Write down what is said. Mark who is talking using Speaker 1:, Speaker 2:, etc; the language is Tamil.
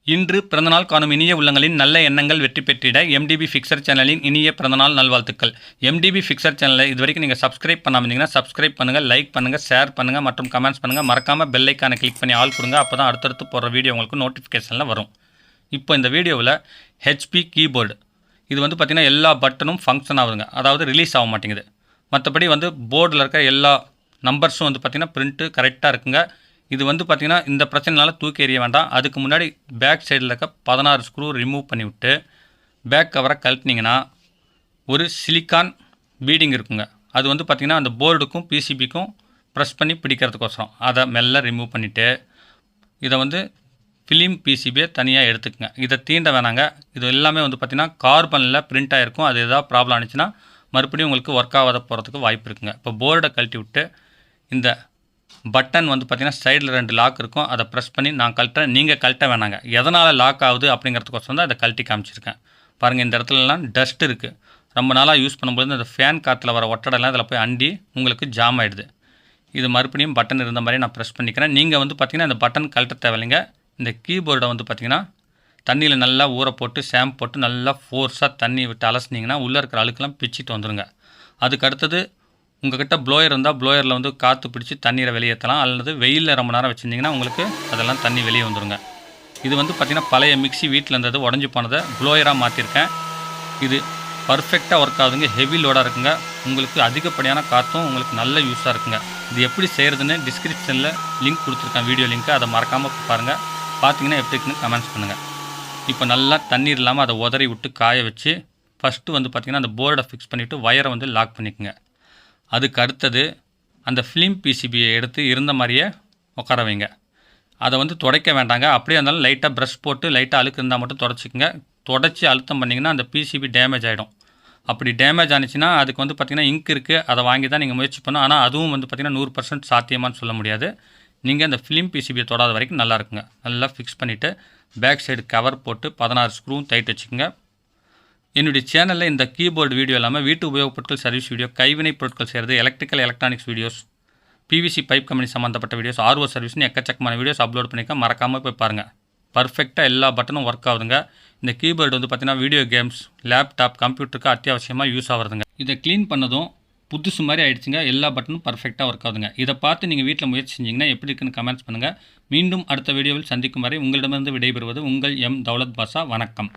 Speaker 1: இன்று பிறந்தநாள் காணும் இனிய உள்ளங்களின் நல்ல எண்ணங்கள் வெற்றி பெற்றிட MDBfixer சேனலின் இனிய பிறந்தநாள் நல்வாழ்த்துக்கள். MDBfixer சேனலை இதுவரைக்கும் நீங்கள் சப்ஸ்கிரைப் பண்ணாமல் இருந்தீங்கன்னா சப்ஸ்கிரைப் பண்ணுங்கள், லைக் பண்ணுங்கள், ஷேர் பண்ணுங்கள் மற்றும் கமெண்ட்ஸ் பண்ணுங்கள். மறக்காமல் பெல் ஐக்கானை கிளிக் பண்ணி ஆல் கொடுங்க. அப்போ தான் அடுத்தடுத்து போடுற வீடியோ உங்களுக்கு நோட்டிஃபிகேஷனில் வரும். இப்போ இந்த வீடியோவில் HP கீபோர்டு இது பார்த்திங்கன்னா எல்லா பட்டனும் ஃபங்க்ஷன் ஆகுதுங்க, அதாவது ரிலீஸ் ஆக மாட்டேங்குது. மற்றபடி போர்டில் இருக்க எல்லா நம்பர்ஸும் பார்த்திங்கன்னா பிரிண்ட்டு கரெக்டாக இருக்குங்க. இது பார்த்திங்கன்னா இந்த பிரச்சனைனால தூக்கி எறிய வேண்டாம். அதுக்கு முன்னாடி பேக் சைடில் இருக்க 16 ஸ்க்ரூ ரிமூவ் பண்ணிவிட்டு பேக் கவரை கழட்டினீங்கன்னா ஒரு சிலிக்கான் பீடிங் இருக்குங்க. அது பார்த்திங்கன்னா அந்த போர்டுக்கும் பிசிபிக்கும் ப்ரெஸ் பண்ணி பிடிக்கிறதுக்கோசரம் அதை மெல்ல ரிமூவ் பண்ணிவிட்டு இதை ஃபிலிம் பிசிபியை தனியாக எடுத்துக்கங்க. இதை தீண்ட வேணாங்க. இது எல்லாமே பார்த்திங்கன்னா கார்பனில் பிரிண்ட் ஆகிருக்கும். அது எதாவது ப்ராப்ளம் ஆனிச்சுன்னா மறுபடியும் உங்களுக்கு ஒர்க் ஆகாத போகிறதுக்கு வாய்ப்பு இருக்குங்க. இப்போ போர்டை கழட்டி விட்டு இந்த பட்டன் பார்த்திங்கன்னா சைடில் 2 லாக் இருக்கும். அதை ப்ரெஸ் பண்ணி நான் கழட்டுறேன், நீங்கள் கழட்ட வேணாங்க. எதனால் லாக் ஆகுது அப்படிங்கிறதுக்கோசரம் தான் அதை கழட்டி காமிச்சிருக்கேன். பாருங்கள், இந்த இடத்துலலாம் டஸ்ட் இருக்குது. ரொம்ப நாளாக யூஸ் பண்ணும்போது அந்த ஃபேன் காற்றுல வர ஒட்டடெல்லாம் இதில் போய் அண்டி உங்களுக்கு ஜாம் ஆகிடுது. இது மறுபடியும் பட்டன் இருந்த மாதிரி நான் ப்ரெஸ் பண்ணிக்கிறேன். நீங்கள் பார்த்திங்கன்னா இந்த பட்டன் கழட்ட தேவையில்லைங்க. இந்த கீபோர்டை பார்த்திங்கன்னா தண்ணியில் நல்லா ஊற போட்டு ஷாம்பு போட்டு நல்லா ஃபோர்ஸாக தண்ணி விட்டு அலசினீங்கன்னா உள்ளே இருக்கிற அழுக்கெல்லாம் பிச்சுட்டு வந்துடுங்க. அதுக்கு அடுத்தது உங்கள்கிட்ட ப்ளோயர் இருந்தால் ப்ளோயரில் காற்று பிடிச்சி தண்ணீரை வெளியேற்றலாம். அல்லது வெயிலில் ரொம்ப நேரம் வச்சுருந்திங்கன்னா உங்களுக்கு அதெல்லாம் தண்ணி வெளியே வந்துடுங்க. இது பார்த்திங்கன்னா பழைய மிக்ஸி வீட்டில் இருந்தது உடஞ்சி போனதை ப்ளோயராக மாற்றிருக்கேன். இது பர்ஃபெக்டாக ஒர்க் ஆகுதுங்க. ஹெவி லோடாக இருக்குங்க. உங்களுக்கு அதிகப்படியான காற்றும் உங்களுக்கு நல்ல யூஸாக இருக்குங்க. இது எப்படி செய்கிறதுன்னு டிஸ்கிரிப்ஷனில் லிங்க் கொடுத்துருக்கேன், வீடியோ லிங்க்கு. அதை மறக்காமல் பாருங்கள். பார்த்தீங்கன்னா எப்படி இருக்குன்னு கமெண்ட்ஸ் பண்ணுங்கள். இப்போ நல்லா தண்ணீர் இல்லாமல் அதை உதறி விட்டு காய வச்சு ஃபஸ்ட்டு பார்த்திங்கன்னா அந்த போர்டை ஃபிக்ஸ் பண்ணிவிட்டு வயரை லாக் பண்ணிக்கோங்க. அதுக்கு அடுத்தது அந்த ஃபிலிம் பிசிபியை எடுத்து இருந்த மாதிரியே உட்கார வைங்க. அதை துடைக்க வேண்டாங்க. அப்படியே இருந்தாலும் லைட்டாக ப்ரஷ் போட்டு லைட்டாக அழுக்கு இருந்தால் மட்டும் தொடச்சிக்கோங்க. தொடச்சி அழுத்தம் பண்ணிங்கன்னா அந்த பிசிபி டேமேஜ் ஆகிடும். அப்படி டேமேஜ் ஆனிச்சுன்னா அதுக்கு பார்த்திங்கன்னா இங்க் இருக்குது, அதை வாங்கி தான் நீங்கள் முயற்சி பண்ணணும். ஆனால் அதுவும் பார்த்திங்கன்னா 100% சாத்தியமானு சொல்ல முடியாது. நீங்கள் அந்த ஃபிலிம் பிசிபியை தொடாத வரைக்கும் நல்லா இருக்குங்க. நல்லா ஃபிக்ஸ் பண்ணிவிட்டு பேக் சைடு கவர் போட்டு 16 ஸ்க்ரூவும் டைட் வச்சுக்கோங்க. என்னுடைய சேனலில் இந்த கீபோர்டு வீடியோ இல்லாமல் வீட்டு உபயோகப் பொருட்கள் சர்வீஸ் வீடியோ, கைவினை பொருட்கள் செய்கிறது, electrical electronics videos, PVC pipe company சம்மந்தப்பட்ட வீடியோஸ், RO சர்வீஸ்னு எக்கச்சக்கமான வீடியோஸ் அப்லோட் பண்ணிக்க. மறக்காமல் போய் பாருங்கள். பர்ஃபெக்டாக எல்லா பட்டனும் ஒர்க் ஆகுதுங்க. இந்த கீபோர்டு பார்த்திங்கன்னா வீடியோ கேம்ஸ், லேப்டாப், கம்ப்யூட்டருக்கு அத்தியாவசியமாக யூஸ் ஆகுதுங்க. இதை க்ளீன் பண்ணதும் புதுசு மாதிரி ஆகிடுச்சுங்க. எல்லா பட்டனும் பர்ஃபெக்டாக ஒர்க் ஆகுதுங்க. இதை பார்த்து நீங்கள் வீட்டில் முயற்சி செஞ்சிங்கன்னா எப்படி இருக்குன்னு கமெண்ட்ஸ் பண்ணுங்கள். மீண்டும் அடுத்த வீடியோவில் சந்திக்கும் வரை உங்களிடமிருந்து விடைபெறுவது உங்கள் M. தௌலத் பாஷா. வணக்கம்.